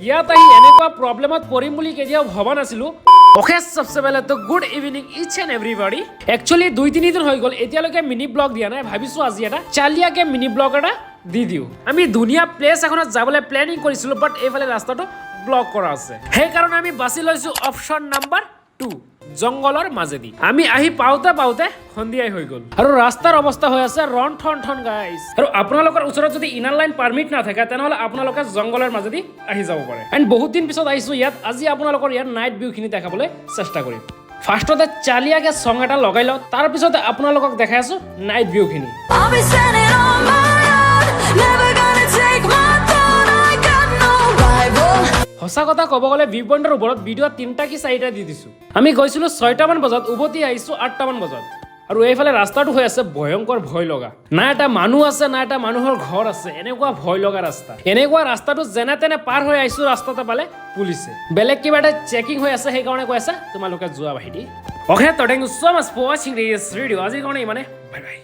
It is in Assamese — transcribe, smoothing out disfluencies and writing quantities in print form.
ইয়াত আহি এনেকুৱা প্ৰব্লেমত পৰিম বুলি কেতিয়াও ভবা নাছিলো। ওকে সবসে পহলে তো good evening each and everybody. Actually 2-3 দিন হৈ গল এতিয়ালৈকে মিনি ব্লগ দিয়া নাই, ভাবিছো আজি এটা চালিয়াকে মিনি ব্লগ এটা দি দিও। আমি ধুনীয়া প্লেস এখনত যাবলৈ প্ল্যানিং কৰিছিলো, বাট এইফালে ৰাস্তাটো ব্লক কৰা আছে। সেই কাৰণে আমি বাছি লৈছো অপচন নাম্বাৰ 2, জঙ্গলৰ মাজেদি। আমি আহি পাওতে সন্ধিয়াই হৈ গল আৰু ৰাস্তাৰ অৱস্থা হৈ আছে ৰন ঠন গাইস। আৰু আপোনালোকৰ ওচৰত যদি ইনাৰ লাইন পাৰমিট নাথাকে তেনেহলে আপোনালোকে জঙ্গলৰ মাজেদি আহি যাব পাৰে। এণ্ড বহুত দিন পিছত আহিছো ইয়াত। আজি আপোনালোকৰ ইয়াত নাইট ভিউ খিনি দেখাবলৈ চেষ্টা কৰিম। ফাৰ্ষ্টতে চালিয়াকে সং এটা লগাই লওঁ, তাৰ পিছতে আপোনালোকক দেখাই আছো নাইট ভিউ খিনি। সঁচা কথা ক'ব গ'লে ভিউ পইণ্টৰ ওপৰত ভিডিঅ' 3টা কি 4টা দি দিছো। আমি গৈছিলো 6টামান বজাত, উভতি আহিছো 8টামান বজাত। আৰু এইফালে ৰাস্তাটো হৈ আছে ভয়ংকৰ ভয় লগা। না এটা মানুহ আছে না এটা মানুহৰ ঘৰ আছে, এনেকুৱা ভয় লগা ৰাস্তা। এনেকুৱা ৰাস্তাটো যেনে তেনে পাৰ হৈ আহিছো, ৰাস্তাতে পালে পুলিচে বেলেগ কিবা এটা চেকিং হৈ আছে, সেইকাৰণে কৈ আছে তোমালোকে যোৱা বাহিনী। অ'কে, তো thank you so much for watching this video. আজিৰ কাৰণে ইমানে, বাই বাই।